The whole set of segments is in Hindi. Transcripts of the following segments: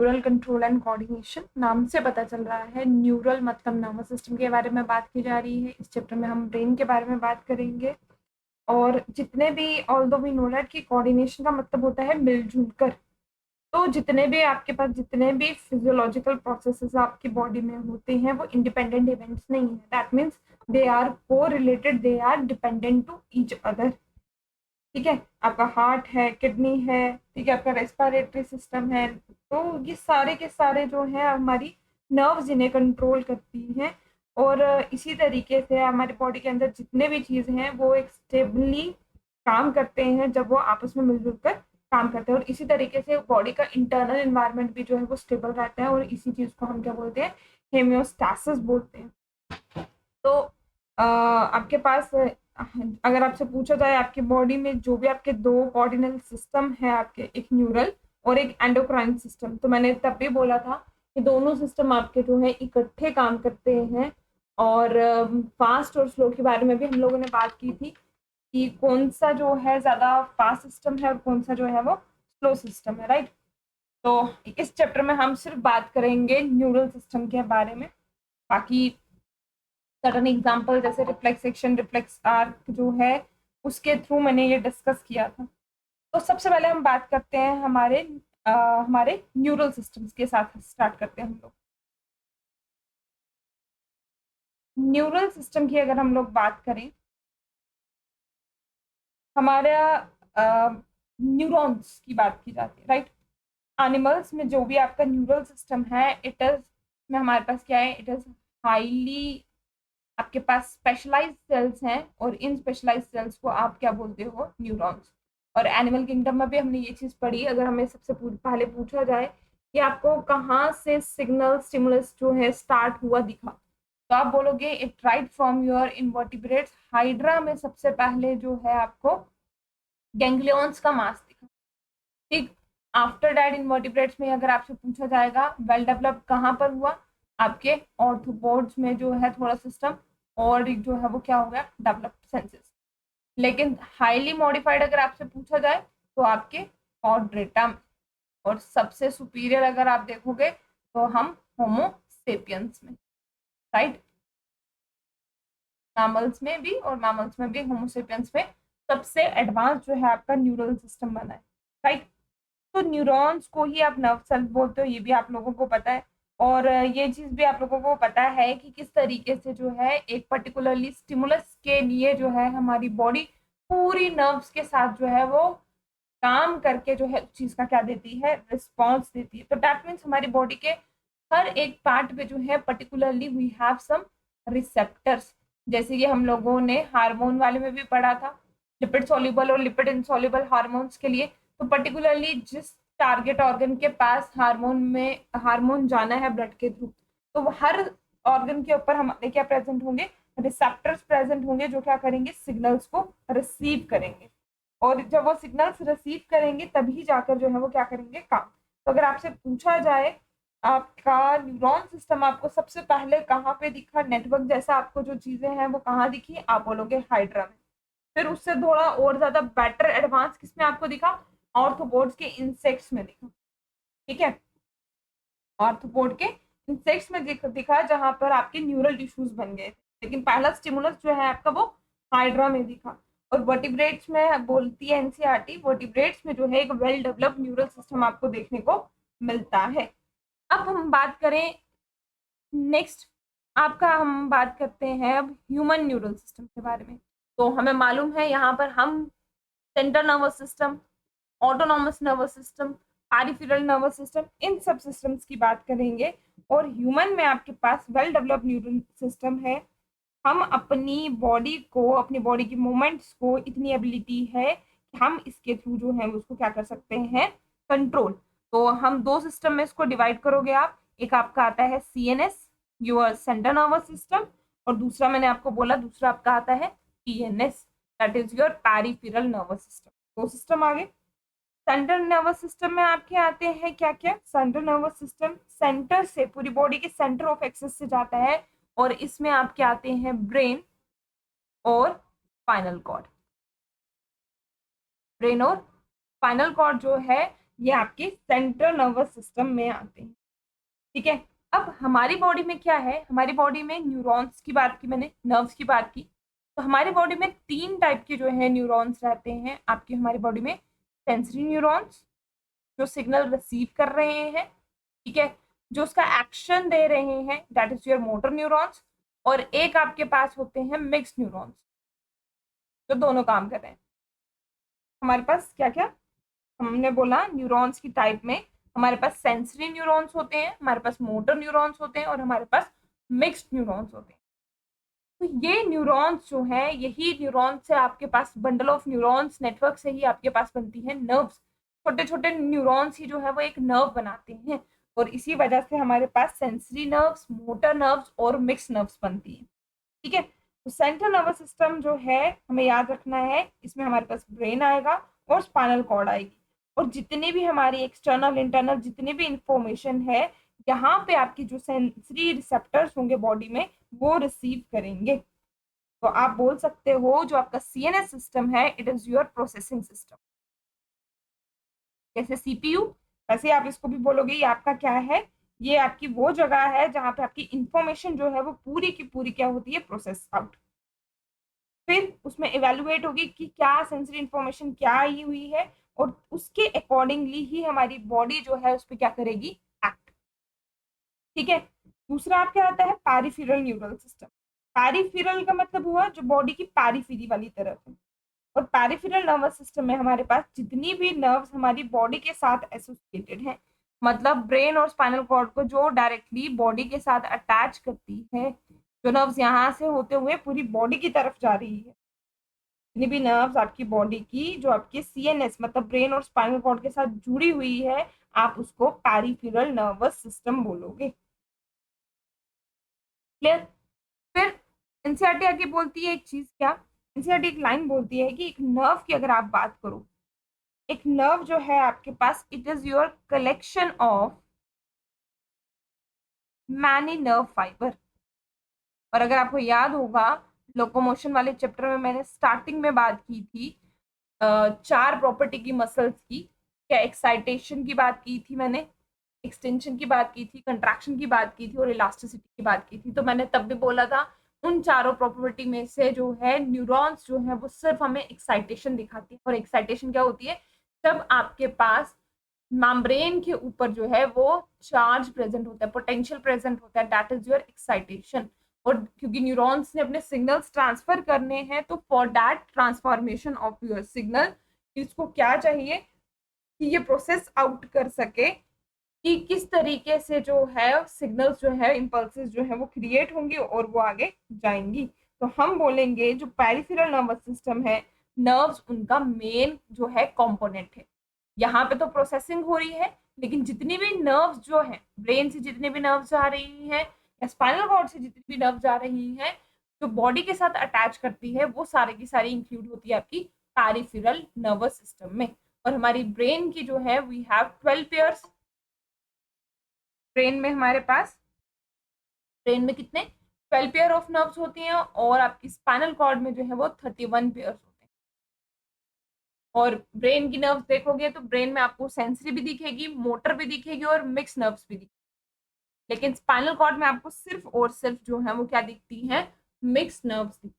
न्यूरल कंट्रोल एंड कोऑर्डिनेशन, नाम से पता चल रहा है न्यूरल मतलब नर्वस सिस्टम के बारे में बात की जा रही है। इस चैप्टर में हम ब्रेन के बारे में बात करेंगे। और जितने भी, ऑल्दो वी नो दैट कि कोऑर्डिनेशन का मतलब होता है मिलजुल कर, तो जितने भी आपके पास जितने भी फिजियोलॉजिकल प्रोसेसेस आपकी बॉडी में होते हैं वो इंडिपेंडेंट इवेंट्स नहीं है। That means they are correlated, they are dependent to each other. ठीक है, आपका हार्ट है, किडनी है, ठीक है, आपका रेस्पिरेटरी सिस्टम है, तो ये सारे के सारे जो है हमारी नर्व्स इन्हें कंट्रोल करती हैं। और इसी तरीके से हमारी बॉडी के अंदर जितने भी चीज़ हैं वो एक स्टेबली काम करते हैं जब वो आपस में मिलजुल कर काम करते हैं। और इसी तरीके से बॉडी का इंटरनल एनवायरनमेंट भी जो है वो स्टेबल रहता है, और इसी चीज़ को हम क्या बोलते हैं, हेमियोस्टेसिस बोलते हैं। तो आपके पास अगर आपसे पूछा जाए आपकी बॉडी में जो भी आपके दो कोऑर्डिनल सिस्टम है, आपके एक न्यूरल और एक एंडोक्राइन सिस्टम, तो मैंने तब भी बोला था कि दोनों सिस्टम आपके जो है इकट्ठे काम करते हैं। और फास्ट और स्लो के बारे में भी हम लोगों ने बात की थी कि कौन सा जो है ज्यादा फास्ट सिस्टम है और कौन सा जो है वो स्लो सिस्टम है, राइट। तो इस चैप्टर में हम सिर्फ बात करेंगे न्यूरल सिस्टम के बारे में। बाकी सडन एग्जाम्पल जैसे रिफ्लेक्स एक्शन, रिफ्लेक्स आर्क जो है उसके थ्रू मैंने ये डिस्कस किया था। तो सबसे पहले हम बात करते हैं हमारे न्यूरल सिस्टम्स के साथ स्टार्ट करते हैं हम लोग। न्यूरल सिस्टम की अगर हम लोग बात करें, हमारा न्यूरॉन्स की बात की जाती है, राइट। एनिमल्स में जो भी आपका न्यूरल सिस्टम है, इट इज में हमारे पास क्या है, इट इज हाईली, आपके पास स्पेशलाइज्ड सेल्स हैं और इन स्पेशलाइज्ड सेल्स को आप क्या बोलते हो, न्यूरॉन्स। और एनिमल किंगडम में भी हमने ये चीज पढ़ी। अगर हमें सबसे पहले पूछा जाए कि आपको कहाँ से सिग्नल स्टिमुलस जो है स्टार्ट हुआ दिखा, तो आप बोलोगे it right from your invertebrates. Hydra में सबसे पहले जो है आपको गैंग्लियंस का मास दिखा। ठीक, आफ्टर दैट इनवर्टिब्रेट्स में अगर आपसे पूछा जाएगा वेल डेवलप कहाँ पर हुआ, आपके ऑर्थोपोड्स में जो है थोड़ा सिस्टम और एक जो है वो क्या हो गया, डेवलप्ड सेंसेस। लेकिन हाईली मॉडिफाइड अगर आपसे पूछा जाए तो आपके कॉर्डेटा में। और सबसे सुपीरियर अगर आप देखोगे तो हम होमोसेपियंस में, राइट। मैमल्स में भी और मैमल्स में भी होमोसेपियंस में सबसे एडवांस जो है आपका न्यूरल सिस्टम बना है, राइट। तो न्यूरॉन्स को ही आप नर्व सेल बोलते हो, ये भी आप लोगों को पता है। और ये चीज भी आप लोगों को पता है कि किस तरीके से जो है एक पर्टिकुलरली स्टिमुलस के लिए जो है हमारी बॉडी पूरी नर्व्स के साथ जो है वो काम करके जो है उस चीज का क्या देती है, रिस्पॉन्स देती है। तो दैट मीन्स हमारी बॉडी के हर एक पार्ट पे जो है particularly we have some receptors. जैसे कि हम लोगों ने हार्मोन वाले में भी पढ़ा था, लिपिड सॉल्युबल और लिपिड इनसॉल्युबल हार्मोन्स के लिए। तो पर्टिकुलरली जिस टारगेट ऑर्गन के पास हार्मोन जाना है ब्लड के थ्रू, तो हर ऑर्गन के ऊपर हमारे क्या प्रेजेंट होंगे, रिसेप्टर्स प्रेजेंट होंगे जो क्या करेंगे, सिग्नल्स को रिसीव करेंगे। और जब वो सिग्नल्स रिसीव करेंगे तभी जाकर जो है वो क्या करेंगे, काम। तो अगर आपसे पूछा जाए आपका न्यूरॉन सिस्टम आपको सबसे पहले कहाँ पे दिखा, नेटवर्क जैसा आपको जो चीजें हैं वो कहाँ दिखी, आप बोलोगे हाइड्रा में। फिर उससे थोड़ा और ज्यादा बेटर एडवांस किसमें आपको दिखा, ऑर्थोपोड्स के इंसेक्ट्स में दिखा। ठीक है, ऑर्थोपोड के इंसेक्ट्स में दिखा जहां पर आपके न्यूरल टिश्यूज बन गए थे। लेकिन पहला स्टिमुलस जो है आपका वो हाइड्रा में दिखा। और वर्टिब्रेट्स में बोलती है एनसीईआरटी, वर्टिब्रेट्स में जो है एक वेल डेवलप्ड न्यूरल सिस्टम आपको देखने को मिलता है। अब हम बात करें नेक्स्ट, हम बात करते हैं अब ह्यूमन न्यूरल सिस्टम के बारे में। तो हमें मालूम है यहाँ पर हम central nervous system, autonomous nervous system, peripheral nervous system, इन सब सिस्टम्स की बात करेंगे। और ह्यूमन में आपके पास वेल डेवलप्ड न्यूरल सिस्टम है। हम अपनी बॉडी को, अपनी बॉडी की मूवमेंट्स को, इतनी एबिलिटी है कि हम इसके थ्रू जो है उसको क्या कर सकते हैं, कंट्रोल। तो हम दो सिस्टम में इसको डिवाइड करोगे आप, एक आपका आता है CNS, your central nervous system, और दूसरा मैंने आपको बोला दूसरा आपका आता है PNS, that is your peripheral nervous system. दो सिस्टम आगे। सेंट्रल नर्वस सिस्टम में आपके आते हैं क्या क्या, सेंट्रल नर्वस सिस्टम सेंटर से, पूरी बॉडी के सेंटर ऑफ एक्सेस से जाता है, और इसमें आपके आते हैं ब्रेन और स्पाइनल कॉर्ड। ब्रेन और स्पाइनल कॉर्ड जो है ये आपके सेंट्रल नर्वस सिस्टम में आते हैं। ठीक है, अब हमारी बॉडी में क्या है, हमारी बॉडी में न्यूरॉन्स की बात की मैंने, नर्व्स की बात की, तो हमारी बॉडी में 3 टाइप के जो है न्यूरॉन्स रहते हैं आपकी हमारी बॉडी में। सेंसरी न्यूरॉन्स जो सिग्नल रिसीव कर रहे हैं, ठीक है, जो उसका एक्शन दे रहे हैं, that is your motor neurons. और एक आपके पास होते हैं मिक्स न्यूरॉन्स जो दोनों काम कर रहे हैं। हमारे पास क्या क्या, हमने बोला न्यूरॉन्स की टाइप में हमारे पास सेंसरी न्यूरॉन्स होते हैं, हमारे पास मोटर न्यूरॉन्स होते हैं और हमारे पास मिक्स्ड न्यूरॉन्स होते हैं। तो ये न्यूरॉन्स जो हैं, यही न्यूरॉन्स से आपके पास बंडल ऑफ न्यूरॉन्स नेटवर्क से ही आपके पास बनती है नर्व्स। छोटे छोटे न्यूरॉन्स ही जो है वो एक नर्व बनाते हैं, और इसी वजह से हमारे पास सेंसरी नर्व्स, मोटर नर्व्स और मिक्स नर्व्स बनती है। ठीक है, तो सेंट्रल नर्वस सिस्टम जो है हमें याद रखना है, इसमें हमारे पास ब्रेन आएगा और स्पाइनल कॉर्ड आएगी, और जितनी भी हमारी एक्सटर्नल इंटरनल जितनी भी इंफॉर्मेशन है, यहाँ पे आपकी जो सेंसरी रिसेप्टर्स होंगे बॉडी में वो रिसीव करेंगे। तो आप बोल सकते हो जो आपका सीएनएस सिस्टम है, it is your processing system. जैसे सीपीयू, वैसे आप इसको भी बोलोगे ये आपका क्या है, ये आपकी वो जगह है जहाँ पे आपकी इंफॉर्मेशन जो है वो पूरी की पूरी क्या होती है, प्रोसेस आउट। फिर उसमें इवेलुएट होगी कि क्या सेंसरी इंफॉर्मेशन क्या आई हुई है, और उसके अकॉर्डिंगली ही हमारी बॉडी जो है उस पर क्या करेगी, एक्ट। ठीक है, दूसरा आपका आता है पैरिफेरल न्यूरल सिस्टम। पैरिफेरल का मतलब हुआ जो बॉडी की पैरिफेरी वाली तरफ है, और पैरिफेरल नर्वस सिस्टम में हमारे पास जितनी भी नर्व्स हमारी बॉडी के साथ एसोसिएटेड हैं, मतलब ब्रेन और स्पाइनल कॉर्ड को जो डायरेक्टली बॉडी के साथ अटैच करती है, जो नर्व्स यहाँ से होते हुए पूरी बॉडी की तरफ जा रही है, जितनी भी नर्व्स आपकी बॉडी की जो आपके सीएनएस मतलब ब्रेन और स्पाइनल कॉर्ड के साथ जुड़ी हुई है, आप उसको पैरिफेरल नर्वस सिस्टम बोलोगे। क्लियर। फिर एनसीईआरटी आगे बोलती है एक चीज, क्या, एनसीईआरटी एक लाइन बोलती है कि एक नर्व की अगर आप बात करो, एक नर्व जो है आपके पास, it is your collection of many nerve fibre. और अगर आपको याद होगा, लोकोमोशन वाले चैप्टर में मैंने स्टार्टिंग में बात की थी 4 प्रॉपर्टी की मसल्स की, क्या एक्साइटेशन की बात की थी मैंने, एक्सटेंशन की बात की थी, कंट्रैक्शन की बात की थी और इलास्टिसिटी की बात की थी। तो मैंने तब भी बोला था उन चारों प्रॉपर्टी में से जो है न्यूरॉन्स जो है वो सिर्फ हमें एक्साइटेशन दिखाती है। और एक्साइटेशन क्या होती है, जब आपके पास मेम्ब्रेन के ऊपर जो है वो चार्ज प्रेजेंट होता है, पोटेंशियल प्रेजेंट होता है, दैट इज योर एक्साइटेशन। और क्योंकि न्यूरॉन्स ने अपने सिग्नल्स ट्रांसफर करने हैं, तो for that transformation of your signal इसको क्या चाहिए कि ये प्रोसेस आउट कर सके कि किस तरीके से जो है सिग्नल्स जो है इम्पल्सेस जो है वो क्रिएट होंगी और वो आगे जाएंगी। तो हम बोलेंगे जो पेरिफेरल नर्वस सिस्टम है, नर्व्स उनका मेन जो है कंपोनेंट है। यहाँ पे तो प्रोसेसिंग हो रही है, लेकिन जितनी भी नर्व्स जो है, ब्रेन से जितनी भी नर्व्स जा रही हैं या स्पाइनल कॉर्ड से जितनी भी नर्व्स जा रही हैं जो बॉडी के साथ अटैच करती है, वो सारे की सारी इंक्लूड होती है आपकी पेरिफेरल नर्वस सिस्टम में। और हमारी ब्रेन की जो है वी हैव 12 पेयर्स। ब्रेन में हमारे पास, ब्रेन में कितने, 12 पेयर ऑफ नर्व्स होती हैं, और आपकी स्पाइनल कॉर्ड में जो है वो 31 पेयर होते हैं। और ब्रेन की नर्व्स देखोगे तो ब्रेन में आपको सेंसरी भी दिखेगी, मोटर भी दिखेगी और मिक्स नर्व्स भी दिखेगी, लेकिन स्पाइनल कॉर्ड में आपको सिर्फ और सिर्फ जो है वो क्या दिखती है, मिक्स नर्व्स दिखती।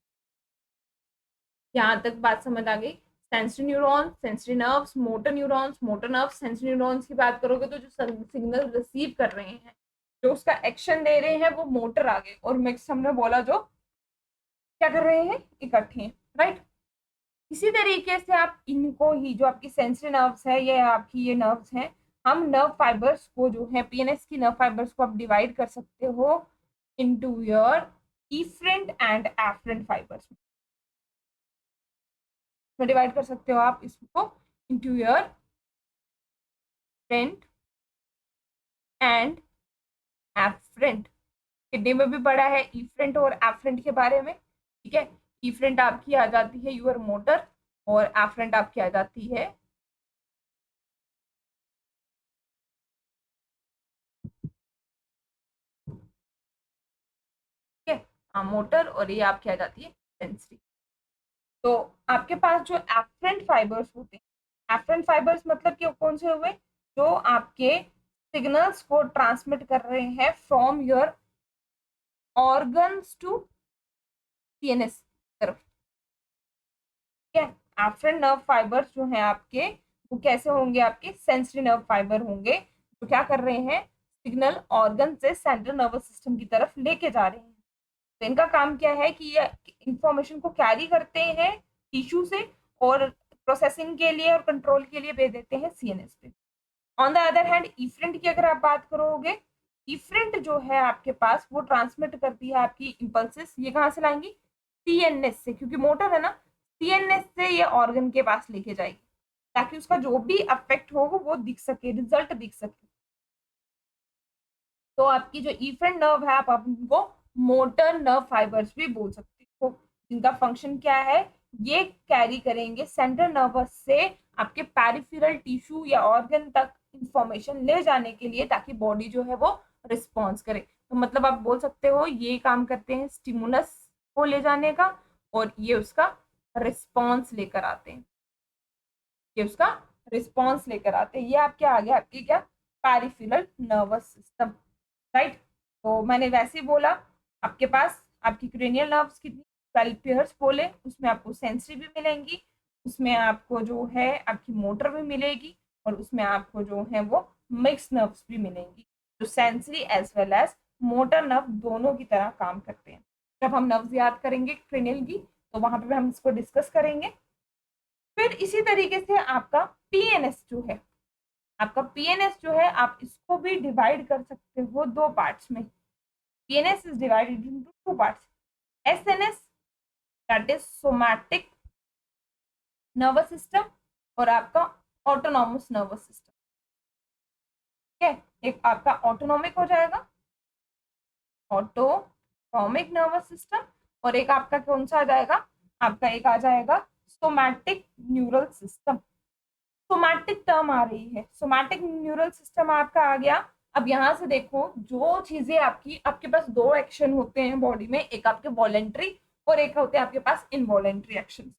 यहाँ तक बात समझ आ गई। Sensory neurons, sensory nerves, motor neurons, motor nerves. Sensory neurons की बात करोगे तो जो सिग्नल रिसीव कर रहे हैं, जो उसका एक्शन दे रहे हैं, वो मोटर आ गए, और मिक्स हमने बोला जो क्या कर रहे हैं, इकट्ठे, राइट। इसी तरीके से आप इनको ही, जो आपकी सेंसरी नर्व्स है, ये आपकी ये नर्व्स हैं, हम नर्व फाइबर्स को जो है पीएनएस की नर्व फाइबर्स को आप डिवाइड कर सकते हो into your efferent and afferent fibres में डिवाइड कर सकते हो आप इसको into your efferent and afferent. Kidney में भी पढ़ा है इफरेंट और एफरेंट के बारे में, ठीक है। इफरेंट आपकी आ जाती है यूर मोटर, और एफरेंट आपकी आ जाती है ठीक है, हाँ मोटर, और ये आपकी आ जाती है सेंसरी। तो आपके पास जो एफरेंट फाइबर्स होते हैं, एफरेंट फाइबर्स मतलब कि कौन से हुए, जो आपके सिग्नल्स को ट्रांसमिट कर रहे हैं from your organs to CNS तरफ। ठीक है, एफरेंट नर्व फाइबर्स जो हैं आपके, वो कैसे होंगे? आपके सेंसरी नर्व फाइबर होंगे, जो क्या कर रहे हैं? सिग्नल ऑर्गन से सेंट्रल नर्वस सिस्टम की तरफ लेके जा रहे हैं। तो इनका काम क्या है कि ये इंफॉर्मेशन को कैरी करते हैं टिश्यू से, और प्रोसेसिंग के लिए और कंट्रोल के लिए भेज देते हैं सीएनएस पे। On the other hand efferent की अगर आप बात करोगे, इफरेंट जो है आपके पास, वो ट्रांसमिट करती है आपकी इम्पल्सेस। ये कहाँ से लाएंगी? सीएनएस से, क्योंकि मोटर है ना, सीएनएस से ये ऑर्गन के पास लेके जाएगी, ताकि उसका जो भी अफेक्ट हो वो दिख सके, रिजल्ट दिख सके। तो आपकी जो इफरेंट नर्व है, आप उनको मोटर नर्व फाइबर्स भी बोल सकते हो, जिनका फंक्शन क्या है? ये कैरी करेंगे सेंट्रल नर्वस से आपके पेरिफेरल टिश्यू या ऑर्गन तक इंफॉर्मेशन ले जाने के लिए, ताकि बॉडी जो है वो रिस्पॉन्स करे। तो मतलब आप बोल सकते हो ये काम करते हैं स्टिमुलस को ले जाने का, और ये उसका रिस्पॉन्स लेकर आते हैं, ये उसका रिस्पॉन्स लेकर आते हैं। ये आपके आगे आपकी क्या? Peripheral nervous system, right. तो मैंने वैसे ही बोला, आपके पास आपकी क्रेनियल नर्व्स कितनी? 12 पेयर्स बोले, उसमें आपको सेंसरी भी मिलेंगी, उसमें आपको जो है आपकी मोटर भी मिलेगी, और उसमें आपको जो है वो मिक्स नर्व्स भी मिलेंगी, जो sensory as well as motor nerve दोनों की तरह काम करते हैं। जब हम नर्व्स याद करेंगे क्रेनियल की, तो वहां पे हम इसको डिस्कस करेंगे। फिर इसी तरीके से आपका पीएनएस जो है, आपका पीएनएस जो है, आप इसको भी डिवाइड कर सकते हो दो पार्ट्स में। PNS is divided into two parts, SNS that is somatic nervous system, और आपका ऑटोनॉमस नर्वस सिस्टम। ठीक है, एक आपका ऑटोनॉमिक हो जाएगा, ऑटोनॉमिक नर्वस सिस्टम, और एक आपका कौन सा आ जाएगा? आपका एक आ जाएगा somatic neural system. Somatic term आ रही है, सोमैटिक न्यूरल सिस्टम आपका आ गया। अब यहाँ से देखो, जो चीजें आपकी, आपके पास दो एक्शन होते हैं बॉडी में, एक आपके वॉलेंट्री और एक होते हैं आपके पास इनवॉलेंट्री एक्शन।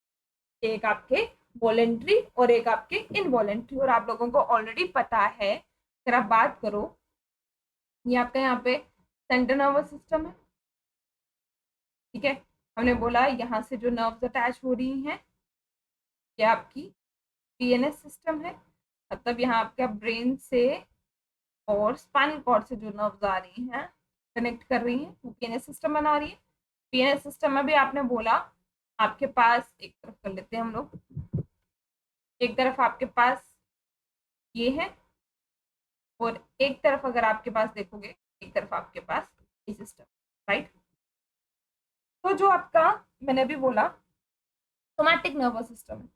एक आपके वॉलेंट्री और एक आपके इनवॉलेंट्री, और आप लोगों को ऑलरेडी पता है। अगर आप बात करो, ये आपका यहाँ पे सेंट्रल नर्वस सिस्टम है। ठीक है, हमने बोला यहाँ से जो नर्व्स अटैच हो रही हैं, ये आपकी पीएनएस सिस्टम है। मतलब यहाँ आपका ब्रेन से और स्पाइनल कॉर्ड से जो नर्व्स आ रही हैं, कनेक्ट कर रही हैं, वो पीएनएस सिस्टम बना रही है। पीएनएस सिस्टम में भी आपने बोला, आपके पास एक तरफ कर लेते हैं हम लोग, एक तरफ आपके पास ये है, और एक तरफ अगर आपके पास देखोगे, एक तरफ आपके पास ये सिस्टम, राइट। तो जो आपका, मैंने अभी बोला, सोमैटिक नर्वस सिस्टम है।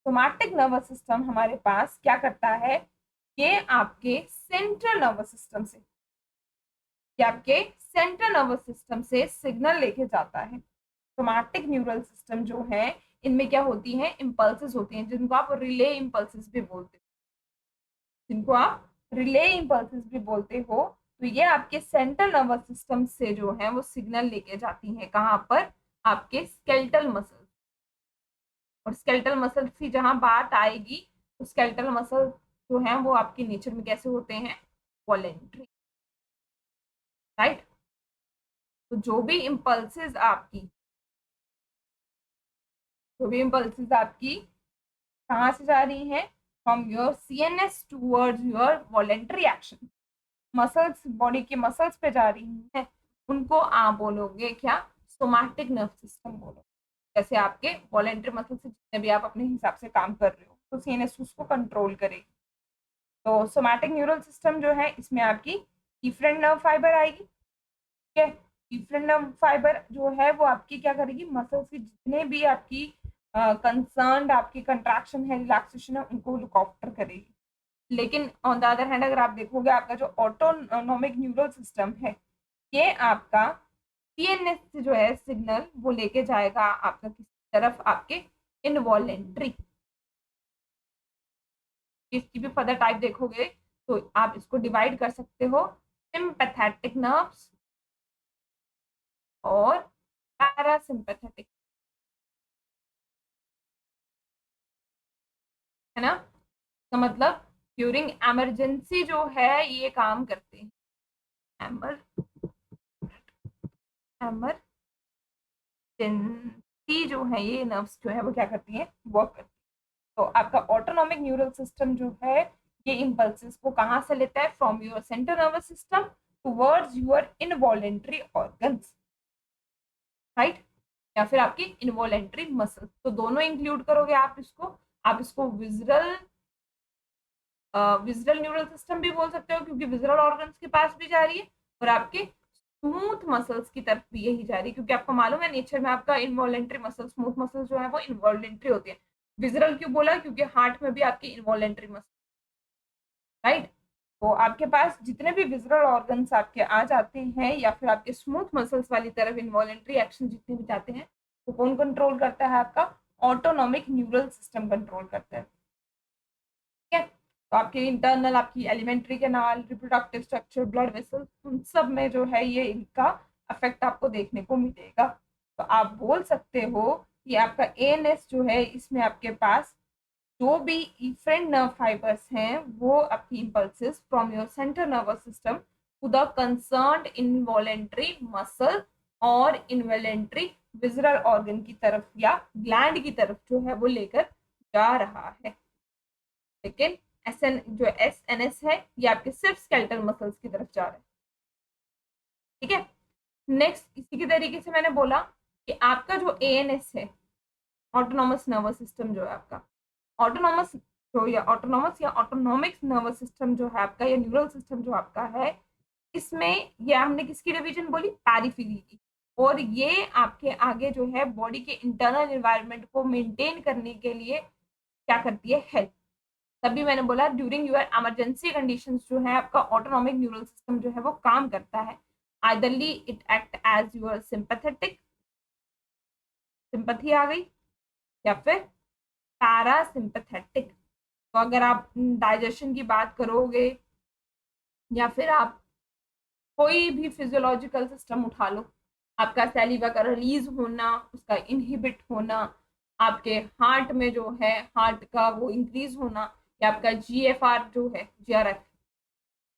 सोमैटिक नर्वस सिस्टम हमारे पास क्या करता है? ये आपके सेंट्रल नर्वस सिस्टम से, ये आपके सेंट्रल नर्वस सिस्टम से सिग्नल लेके जाता है। सोमैटिक न्यूरल सिस्टम जो है, इनमें क्या होती हैं? इम्पल्सेस होती हैं, जिनको आप रिले इम्पल्सेस भी बोलते हो, जिनको आप रिले इम्पल्सेस भी बोलते हो। तो ये आपके सेंट्रल नर्वस सिस्टम से जो है वो सिग्नल लेके जाती हैं, कहाँ पर? आपके स्केलेटल मसल। और स्केलेटल मसल्स की जहां बात आएगी, तो स्केलेटल मसल जो है वो आपके नेचर में कैसे होते हैं? Voluntary, right. तो जो भी इम्पल्सेस आपकी कहाँ से जा रही हैं? From your CNS towards your voluntary action. Muscles, body के मसल्स पे जा रही हैं, उनको आप बोलोगे क्या? सोमैटिक नर्व सिस्टम बोलो। जैसे आपके वॉलेंट्री मसल से जितने भी आप अपने हिसाब से काम कर रहे हो, तो सीएनएस उसको कंट्रोल करेगी। तो सोमैटिक न्यूरल सिस्टम जो है, इसमें आपकी इफरेंट नर्व फाइबर आएगी। ठीक है, इफरेंट नर्व फाइबर जो है वो आपकी क्या करेगी? मसल्स की जितने भी आपकी कंसर्न आपकी कंट्रैक्शन है, रिलैक्सेशन है, उनको लुक आफ्टर करेगी। लेकिन ऑन द अदर हैंड अगर आप देखोगे, आपका जो ऑटोनॉमिक न्यूरल सिस्टम है, ये आपका सीएनएस से जो है सिग्नल वो लेके जाएगा आपका किसी तरफ? आपके इनवॉलेंट्री। इसकी भी फर्दर टाइप देखोगे, तो आप इसको डिवाइड कर सकते हो सिंपैथेटिक नर्व्स और पैरासिम्पैथेटिक, है ना। तो मतलब ड्यूरिंग एमरजेंसी जो है ये काम करते हैं। एमरजेंसी जो है ये नर्व्स जो है वो क्या करती हैं, वर्क करती हैं। तो आपका ऑटोनॉमिक न्यूरल सिस्टम जो है ये इम्पल्सेस को कहाँ से लेता है, from your central nervous system towards your involuntary organs, right, या फिर आपकी इनवॉलेंट्री मसल। तो दोनों इंक्लूड करोगे आप इसको विजुअल न्यूरल सिस्टम भी बोल सकते हो, क्योंकि विजुअल ऑर्गन्स के पास भी जा रही है, और आपके स्मूथ मसल्स की तरफ भी यही जा रही है, क्योंकि आपको मालूम है नेचर में आपका इनवॉलेंट्री मसल, स्मूथ मसल जो है वो इनवॉलेंट्री होती है। विजुअल क्यों बोला, क्योंकि हार्ट में भी आपकी इनवॉलेंट्री मसल, राइट। तो आपके पास जितने भी विजुअल ऑर्गन्स आपके आ जाते हैं या फिर आपके स्मूथ मसल्स वाली तरफ इनवॉलेंट्री एक्शन जितने भी जाते हैं, तो कौन कंट्रोल करता है, आपका ऑटोनॉमिक न्यूरल सिस्टम कंट्रोल करता है। ठीक है, तो आपके इंटरनल, आपकी alimentary canal, reproductive structure, blood vessel, उन सब में जो है ये इनका इफेक्ट आपको देखने को मिलेगा। तो आप बोल सकते हो कि आपका एएनएस जो है इसमें आपके पास जो भी इफरेंट नर्व फाइबर्स हैं वो आपकी impulses from your central nervous system to the concerned involuntary muscle और इनवॉलेंट्री विजुअल ऑर्गन की तरफ या ग्लैंड की तरफ जो है वो लेकर जा रहा है। लेकिन एसएनएस है ये आपके सिर्फ स्केलेटल मसल्स की तरफ जा रहा है। ठीक है, नेक्स्ट इसी के तरीके से मैंने बोला कि आपका जो एएनएस है, ऑटोनॉमस नर्वस सिस्टम जो है आपका, ऑटोनॉमस या ऑटोनॉमिक नर्वस सिस्टम जो है आपका, या न्यूरल सिस्टम जो आपका है, इसमें ये हमने किसकी डिवीजन बोली, पैरिफेरी की। और ये आपके आगे जो है बॉडी के इंटरनल एनवायरनमेंट को मेंटेन करने के लिए क्या करती है, हेल्प। तभी मैंने बोला ड्यूरिंग योर इमरजेंसी कंडीशंस जो है आपका ऑटोनॉमिक न्यूरल सिस्टम जो है वो काम करता है। आइदरली it act as your sympathetic, sympathy आ गई, या फिर पैरासिम्पैथेटिक। तो अगर आप डाइजेशन की बात करोगे या फिर आप कोई भी फिजियोलॉजिकल सिस्टम उठा लो, आपका सैलिवा का रिलीज होना, उसका इनहिबिट होना, आपके हार्ट में जो है हार्ट का वो इंक्रीज होना, या आपका जीएफआर जो है जीआरएफ,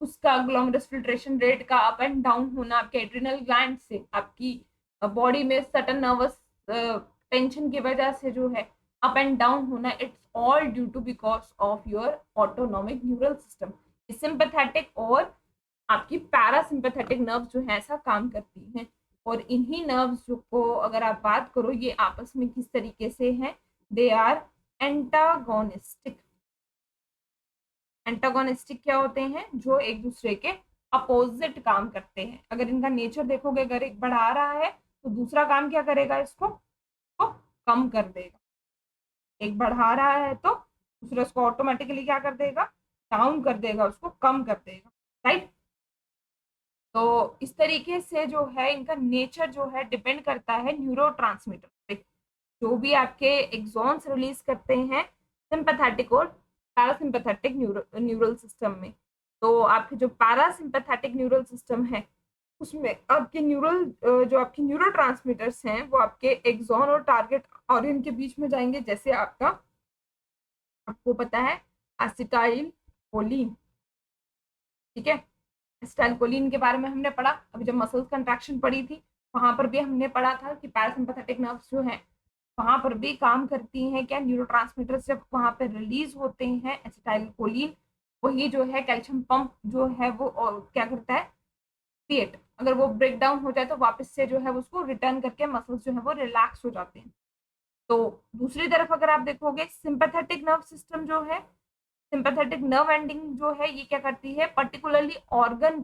उसका ग्लोमेरुलर फिल्ट्रेशन रेट का अप एंड डाउन होना, आपके एड्रिनल ग्लैंड से आपकी बॉडी में सटन नर्वस टेंशन की वजह से जो है अप एंड डाउन होना, it's all due to because of your autonomic neural system. Sympathetic और आपकी पैरासिम्पैथेटिक नर्व्स जो है ऐसा काम करती हैं। और इन्हीं नर्व्स को अगर आप बात करो ये आपस में किस तरीके से हैं, दे आर एंटागोनिस्टिक। एंटागोनिस्टिक क्या होते हैं, जो एक दूसरे के अपोजिट काम करते हैं। अगर इनका नेचर देखोगे, अगर एक बढ़ा रहा है तो दूसरा काम क्या करेगा, इसको तो कम कर देगा। एक बढ़ा रहा है तो दूसरा उसको ऑटोमेटिकली क्या कर देगा, डाउन कर देगा, उसको कम कर देगा, राइट। तो इस तरीके से जो है इनका नेचर जो है डिपेंड करता है न्यूरोट्रांसमीटर पे, जो भी आपके एक्सॉन्स रिलीज करते हैं सिंपैथेटिक और पैरासिम्पैथेटिक न्यूरल सिस्टम में। तो आपके जो पैरासिम्पैथेटिक न्यूरल सिस्टम है उसमें आपके जो आपके न्यूरोट्रांसमीटर्स हैं वो आपके एक्सॉन और टारगेट ऑर्गन के बीच में जाएंगे। जैसे आपको पता है एसिटाइल कोलिन, ठीक है, एसिटाइल कोलिन के बारे में हमने पढ़ा, अभी जब मसल्स कंट्रैक्शन पढ़ी थी वहां पर भी हमने पढ़ा था कि पैरासिम्पैथेटिक नर्व्स जो हैं वहां पर भी काम करती हैं क्या, न्यूरोट्रांसमीटर्स जब वहां पर रिलीज होते हैं एसिटाइल कोलिन, वही जो है कैल्शियम पंप जो है वो क्या करता है, क्रिएट। अगर वो ब्रेक डाउन हो जाए तो वापस से जो है उसको रिटर्न करके मसल्स जो है वो रिलैक्स हो जाते हैं। तो दूसरी तरफ अगर आप देखोगे सिंपैथेटिक नर्व सिस्टम जो है, सिंपैथेटिक नर्व एंडिंग जो है ये क्या करती है, पर्टिकुलरली ऑर्गन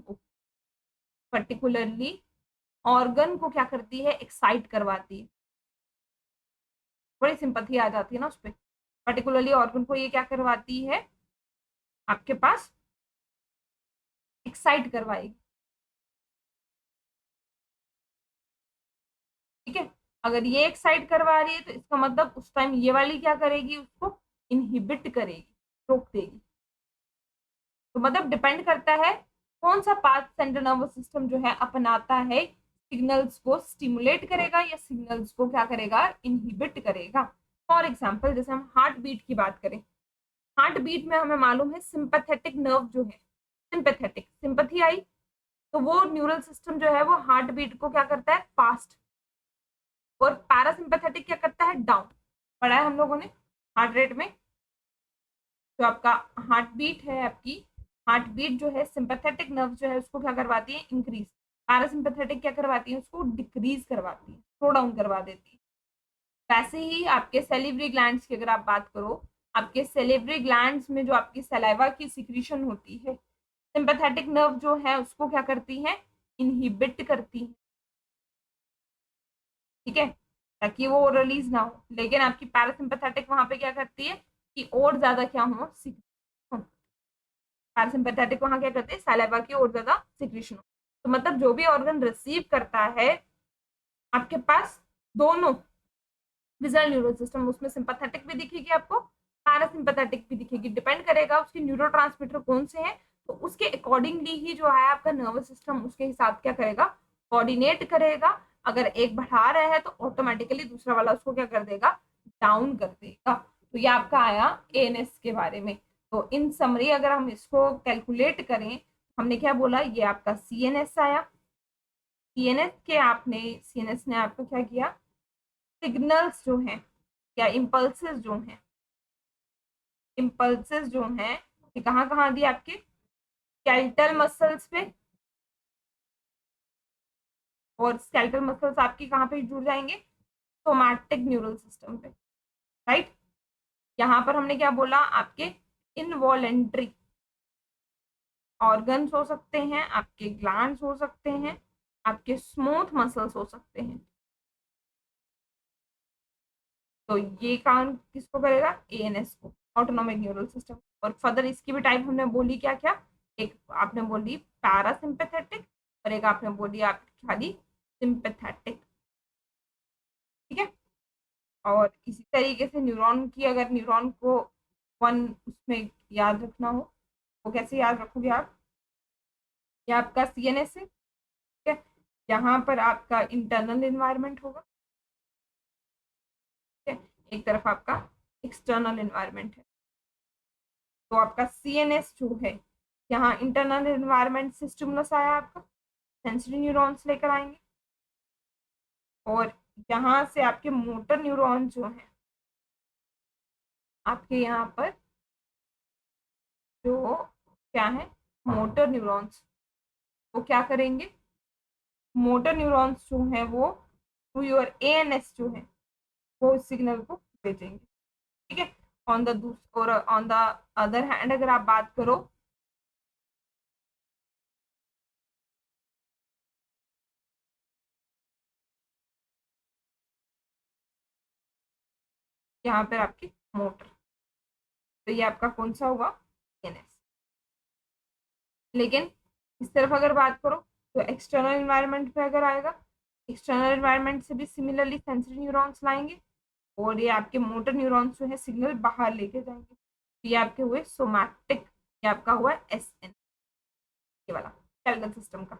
को क्या करती है, एक्साइट करवाती है। बड़ी सिंपैथी आ जाती है ना उस पर, पर्टिकुलरली ऑर्गन को ये क्या करवाती है, आपके पास एक्साइट करवाएगी। ठीक है, अगर ये एक्साइट करवा रही है तो इसका मतलब उस टाइम ये वाली क्या करेगी, उसको इनहिबिट करेगी, रोक देगी। तो मतलब डिपेंड करता है कौन सा पाथ सेंट्रल नर्वस सिस्टम जो है अपनाता है, सिग्नल्स को स्टिमुलेट करेगा या सिग्नल्स को क्या करेगा, इनहिबिट करेगा। फॉर एग्जाम्पल जैसे हम हार्ट बीट की बात करें, हार्ट बीट में हमें मालूम है सिंपैथेटिक नर्व जो है, सिंपैथेटिक सिंपैथी आई तो वो न्यूरल सिस्टम जो है वो हार्ट बीट को क्या करता है, फास्ट, और पैरासिम्पैथेटिक क्या करता है, डाउन। पढ़ा है हम लोगों ने हार्ट रेट में। जो आपका हार्ट बीट है, आपकी हार्ट बीट जो है सिंपैथेटिक नर्व जो है उसको क्या करवाती है, इंक्रीज। पैरासिम्पैथेटिक क्या करवाती है, उसको डिक्रीज करवाती है, स्लो डाउन करवा देती है। वैसे ही आपके सेलिब्री ग्लैंड्स की अगर आप बात करो, आपके सेलिब्री ग्लैंड्स में जो आपकी सलाइवा की सिक्रीशन होती है, सिंपैथेटिक नर्व जो है उसको क्या करती है, इनहिबिट करती है, ठीक है, ताकि वो रिलीज ना हो। लेकिन आपकी पैरासिम्पैथेटिक वहां पे क्या करती है कि और ज्यादा क्या हो, पैरासिम्पैथेटिक वहां क्या करते हैं, सलाइवा की और ज्यादा सिक्रीशन हो। तो मतलब जो भी ऑर्गन रिसीव करता है आपके पास, दोनों विजुअल न्यूरल सिस्टम, उसमें सिंपैथेटिक भी दिखेगी आपको, पैरासिम्पैथेटिक भी दिखेगी, डिपेंड करेगा उसके न्यूरोट्रांसमीटर कौन से हैं, तो उसके अकॉर्डिंगली ही जो है आपका नर्वस सिस्टम उसके हिसाब क्या करेगा, कोऑर्डिनेट करेगा। अगर एक बढ़ा रहा है तो ऑटोमेटिकली दूसरा वाला उसको क्या कर देगा, डाउन कर देगा। तो ये आपका आया एएनएस के बारे में। तो इन समरी अगर हम इसको कैलकुलेट करें, हमने क्या बोला, ये आपका सीएनएस आया। सीएनएस के आपने, सीएनएस ने आपको क्या किया, सिग्नल्स जो हैं या इम्पल्सेस जो हैं, इम्पल्सेस जो हैं ये कहाँ कहाँ दिए, आपके स्केलेटल मसल्स पे, और स्केलेटल मसल्स आपकी कहाँ पे जुड़ जाएंगे, सोमैटिक न्यूरल सिस्टम पे, राइट। यहाँ पर हमने क्या बोला, आपके इनवॉलेंट्री ऑर्गन्स हो सकते हैं, आपके ग्लैंड्स हो सकते हैं, आपके स्मूथ मसल्स हो सकते हैं। तो ये काम किसको करेगा, एएनएस को, ऑटोनॉमिक न्यूरल सिस्टम। और फर्दर इसकी भी टाइप हमने बोली क्या क्या, एक आपने बोली पैरासिम्पैथेटिक, और एक आपने बोली आपकी खाली सिंपैथेटिक, ठीक है। और इसी तरीके से न्यूरॉन की, अगर न्यूरॉन को वन उसमें याद रखना हो, वो कैसे याद रखोगे आप, ये आपका सीएनएस है, ठीक है। यहाँ पर आपका इंटरनल इन्वायरमेंट होगा, ठीक है, एक तरफ आपका एक्सटर्नल इन्वायरमेंट है। तो आपका सीएनएस जो है, यहाँ इंटरनल इन्वायरमेंट से स्टिमुलस आया आपका, सेंसरी न्यूरॉन्स लेकर आएंगे, और यहाँ से आपके मोटर न्यूरॉन जो है, आपके यहाँ पर जो क्या है, मोटर न्यूरॉन्स, वो क्या करेंगे, मोटर न्यूरॉन्स जो है वो थ्रू योर एएनएस जो है वो इस सिग्नल को भेजेंगे, ठीक है। और ऑन द अदर हैंड अगर आप बात करो, यहाँ पर आपकी मोटर, तो ये आपका कौन सा होगा, एएनएस। लेकिन इस तरफ अगर बात करो तो एक्सटर्नल इन्वायरमेंट पे अगर आएगा, एक्सटर्नल इन्वायरमेंट से भी सिमिलरली सेंसरी न्यूरॉन्स लाएंगे, और ये आपके मोटर न्यूरॉन्स जो है सिग्नल बाहर लेके जाएंगे। तो ये आपके हुए सोमैटिक, ये आपका हुआ एसएन, ये वाला स्केलेटल सिस्टम का।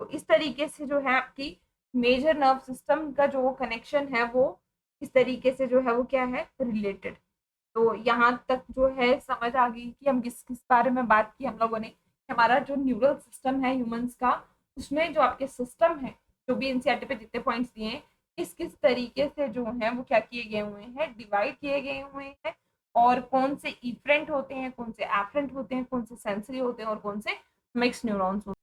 तो इस तरीके से जो है आपकी मेजर नर्व सिस्टम का जो कनेक्शन है वो इस तरीके से जो है वो क्या है, रिलेटेड। तो यहाँ तक जो है समझ आ गई कि हम किस किस बारे में बात की हम लोगों ने। हमारा जो न्यूरल सिस्टम है ह्यूमंस का, उसमें जो आपके सिस्टम है, जो भी एनसीईआरटी पे जितने पॉइंट्स दिए हैं, किस किस तरीके से जो है वो क्या किए गए हुए हैं, डिवाइड किए गए हुए हैं, और कौन से इफरेंट होते हैं, कौन से एफरेंट होते हैं, कौन से सेंसरी होते हैं, और कौन से मिक्स न्यूरॉन्स होते हैं।